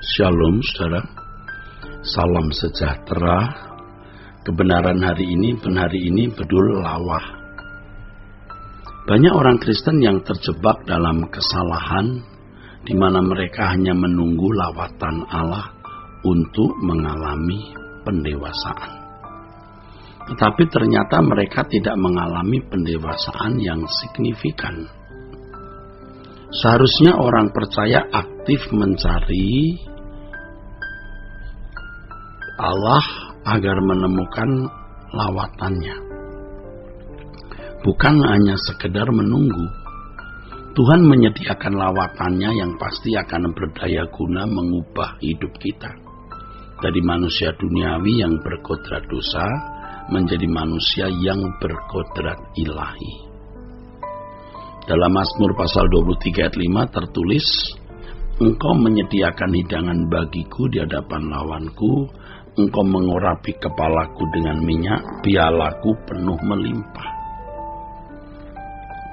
Shalom saudara, salam sejahtera. Kebenaran hari ini, bedul lawah. Banyak orang Kristen yang terjebak dalam kesalahan di mana mereka hanya menunggu lawatan Allah untuk mengalami pendewasaan. Tetapi ternyata mereka tidak mengalami pendewasaan yang signifikan. Seharusnya orang percaya aktif mencari Allah agar menemukan lawatannya. Bukan hanya sekedar menunggu. Tuhan menyediakan lawatannya yang pasti akan berdaya guna mengubah hidup kita. Dari manusia duniawi yang berkodrat dosa menjadi manusia yang berkodrat ilahi. Dalam Mazmur pasal 23 ayat 5 tertulis, Engkau menyediakan hidangan bagiku di hadapan lawanku, Engkau mengurapi kepalaku dengan minyak, pialaku penuh melimpah.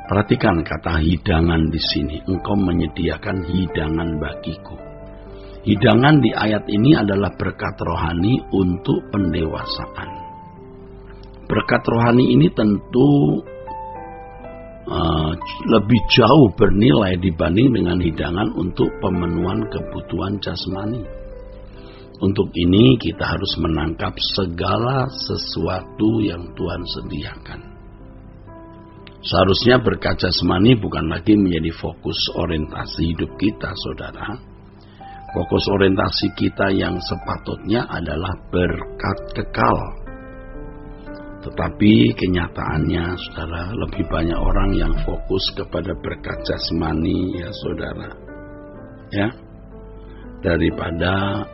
Perhatikan kata hidangan di sini, Engkau menyediakan hidangan bagiku. Hidangan di ayat ini adalah berkat rohani untuk pendewasaan. Berkat rohani ini tentu lebih jauh bernilai dibanding dengan hidangan untuk pemenuhan kebutuhan jasmani. Untuk ini kita harus menangkap segala sesuatu yang Tuhan sediakan. Seharusnya berkat jasmani bukan lagi menjadi fokus orientasi hidup kita, saudara. Fokus orientasi kita yang sepatutnya adalah berkat kekal. Tetapi kenyataannya, saudara, lebih banyak orang yang fokus kepada berkat jasmani, ya saudara, ya, daripada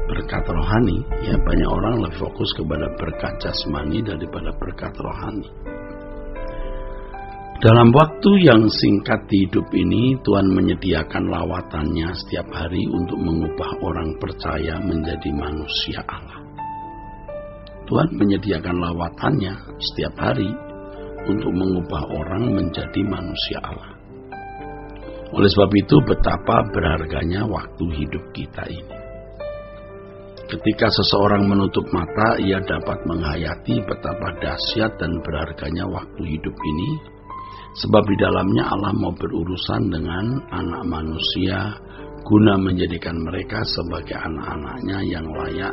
berkat rohani. Ya, banyak orang lebih fokus kepada berkat jasmani daripada berkat rohani. Dalam waktu yang singkat di hidup ini, Tuhan menyediakan lawatannya setiap hari untuk mengubah orang percaya menjadi manusia Allah. Tuhan menyediakan lawatannya setiap hari untuk mengubah orang menjadi manusia Allah. Oleh sebab itu, betapa berharganya waktu hidup kita ini. Ketika seseorang menutup mata, ia dapat menghayati betapa dahsyat dan berharganya waktu hidup ini, sebab di dalamnya Allah mau berurusan dengan anak manusia guna menjadikan mereka sebagai anak-anaknya yang layak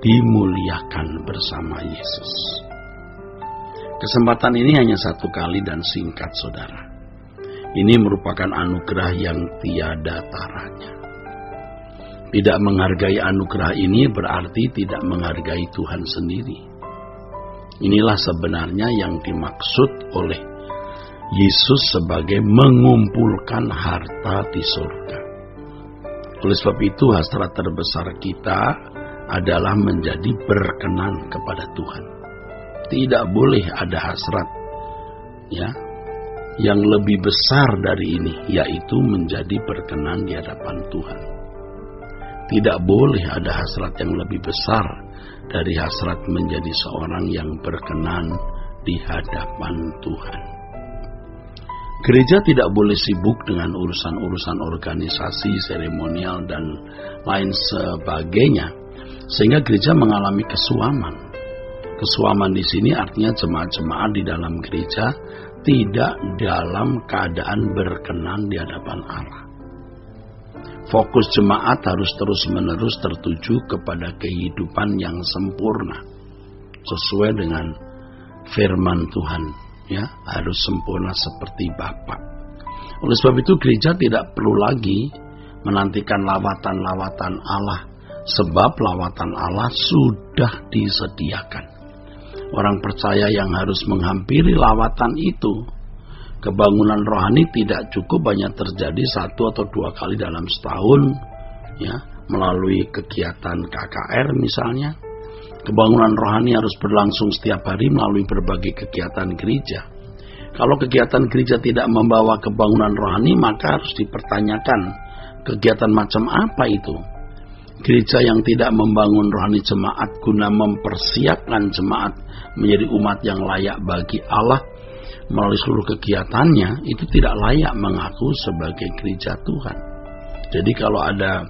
dimuliakan bersama Yesus. Kesempatan ini hanya satu kali dan singkat, saudara. Ini merupakan anugerah yang tiada taranya. Tidak menghargai anugerah ini berarti tidak menghargai Tuhan sendiri. Inilah sebenarnya yang dimaksud oleh Yesus sebagai mengumpulkan harta di surga. Oleh sebab itu, hasrat terbesar kita adalah menjadi berkenan kepada Tuhan. Tidak boleh ada hasrat, ya, yang lebih besar dari ini, yaitu menjadi berkenan di hadapan Tuhan. Tidak boleh ada hasrat yang lebih besar dari hasrat menjadi seorang yang berkenan di hadapan Tuhan. Gereja tidak boleh sibuk dengan urusan-urusan organisasi, seremonial, dan lain sebagainya, sehingga gereja mengalami kesuaman. Kesuaman di sini artinya jemaat-jemaat di dalam gereja tidak dalam keadaan berkenan di hadapan Allah. Fokus jemaat harus terus-menerus tertuju kepada kehidupan yang sempurna, sesuai dengan firman Tuhan, ya, harus sempurna seperti Bapa. Oleh sebab itu, gereja tidak perlu lagi menantikan lawatan-lawatan Allah, sebab lawatan Allah sudah disediakan. Orang percaya yang harus menghampiri lawatan itu. Kebangunan rohani tidak cukup hanya terjadi 1 atau 2 kali dalam setahun, ya, melalui kegiatan KKR misalnya. Kebangunan rohani harus berlangsung setiap hari melalui berbagai kegiatan gereja. Kalau kegiatan gereja tidak membawa kebangunan rohani, maka harus dipertanyakan kegiatan macam apa itu. Gereja yang tidak membangun rohani jemaat guna mempersiapkan jemaat menjadi umat yang layak bagi Allah melalui seluruh kegiatannya, itu tidak layak mengaku sebagai gereja Tuhan. Jadi kalau ada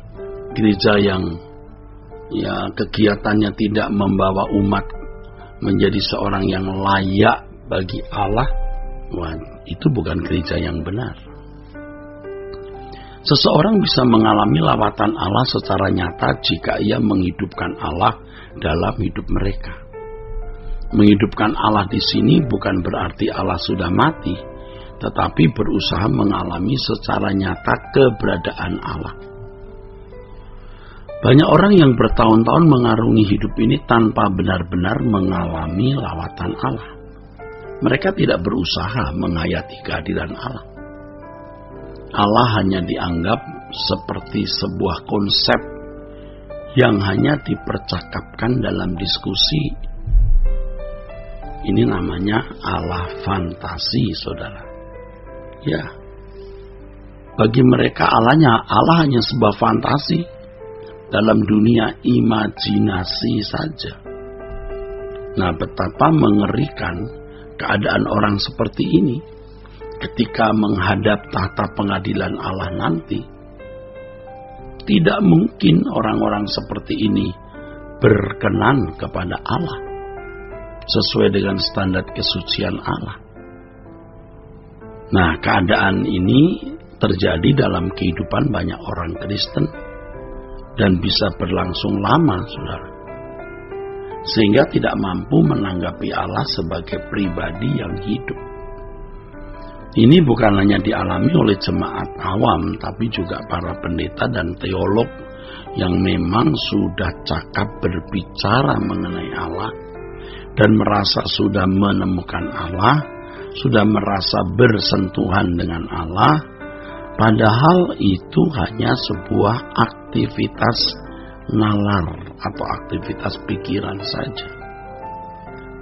gereja yang kegiatannya tidak membawa umat menjadi seorang yang layak bagi Allah, itu bukan gereja yang benar. Seseorang bisa mengalami lawatan Allah secara nyata jika ia menghidupkan Allah dalam hidup mereka. Menghidupkan Allah di sini bukan berarti Allah sudah mati, tetapi berusaha mengalami secara nyata keberadaan Allah. Banyak orang yang bertahun-tahun mengarungi hidup ini tanpa benar-benar mengalami lawatan Allah. Mereka tidak berusaha menghayati kehadiran Allah. Allah hanya dianggap seperti sebuah konsep yang hanya dipercakapkan dalam diskusi. Ini namanya Allah fantasi, saudara. Ya, bagi mereka Allah hanya sebuah fantasi dalam dunia imajinasi saja. Nah, betapa mengerikan keadaan orang seperti ini ketika menghadap tahta pengadilan Allah nanti. Tidak mungkin orang-orang seperti ini berkenan kepada Allah sesuai dengan standar kesucian Allah. Nah, keadaan ini terjadi dalam kehidupan banyak orang Kristen dan bisa berlangsung lama, saudara, sehingga tidak mampu menanggapi Allah sebagai pribadi yang hidup. Ini bukan hanya dialami oleh jemaat awam, tapi juga para pendeta dan teolog yang memang sudah cakap berbicara mengenai Allah dan merasa sudah menemukan Allah, sudah merasa bersentuhan dengan Allah, padahal itu hanya sebuah aktivitas nalar atau aktivitas pikiran saja.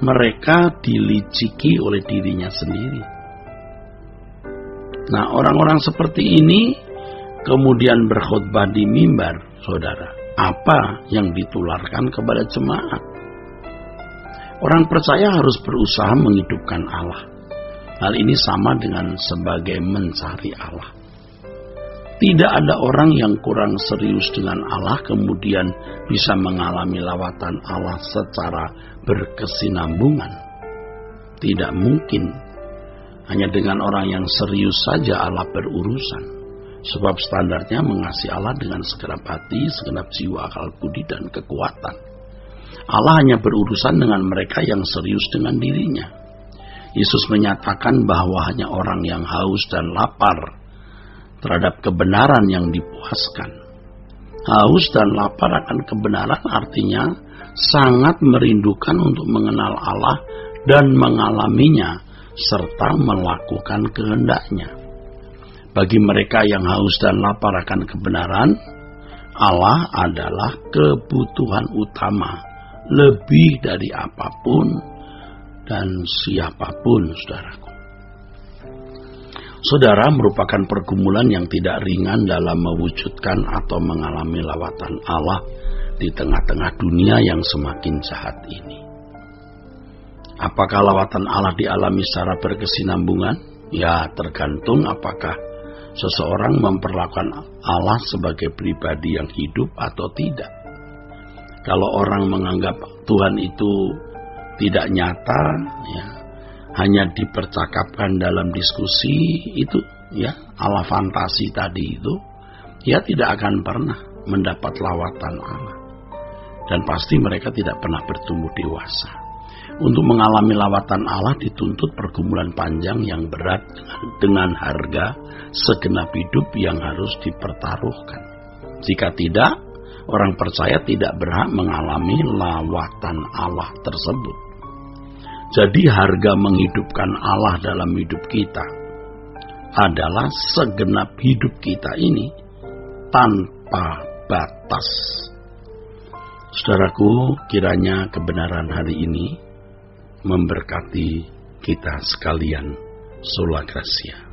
Mereka diliciki oleh dirinya sendiri. Nah, orang-orang seperti ini kemudian berkhutbah di mimbar, saudara. Apa yang ditularkan kepada jemaat? Orang percaya harus berusaha menghidupkan Allah. Hal ini sama dengan sebagai mencari Allah. Tidak ada orang yang kurang serius dengan Allah kemudian bisa mengalami lawatan Allah secara berkesinambungan. Tidak mungkin. Hanya dengan orang yang serius saja Allah berurusan. Sebab standarnya mengasihi Allah dengan segenap hati, segenap jiwa, akal budi, dan kekuatan. Allah hanya berurusan dengan mereka yang serius dengan dirinya. Yesus menyatakan bahwa hanya orang yang haus dan lapar terhadap kebenaran yang dipuaskan. Haus dan lapar akan kebenaran artinya sangat merindukan untuk mengenal Allah dan mengalaminya serta melakukan kehendaknya. Bagi mereka yang haus dan lapar akan kebenaran, Allah adalah kebutuhan utama lebih dari apapun dan siapapun, saudaraku. Saudara, merupakan pergumulan yang tidak ringan dalam mewujudkan atau mengalami lawatan Allah di tengah-tengah dunia yang semakin jahat ini. Apakah lawatan Allah dialami secara berkesinambungan? Ya, tergantung apakah seseorang memperlakukan Allah sebagai pribadi yang hidup atau tidak. Kalau orang menganggap Tuhan itu tidak nyata, ya, hanya dipercakapkan dalam diskusi itu, ya, Allah fantasi tadi itu, ya tidak akan pernah mendapat lawatan Allah. Dan pasti mereka tidak pernah bertumbuh dewasa. Untuk mengalami lawatan Allah dituntut pergumulan panjang yang berat dengan harga segenap hidup yang harus dipertaruhkan. Jika tidak, orang percaya tidak berhak mengalami lawatan Allah tersebut. Jadi harga menghidupkan Allah dalam hidup kita adalah segenap hidup kita ini tanpa batas. Saudaraku, kiranya kebenaran hari ini memberkati kita sekalian. Sola Gracia.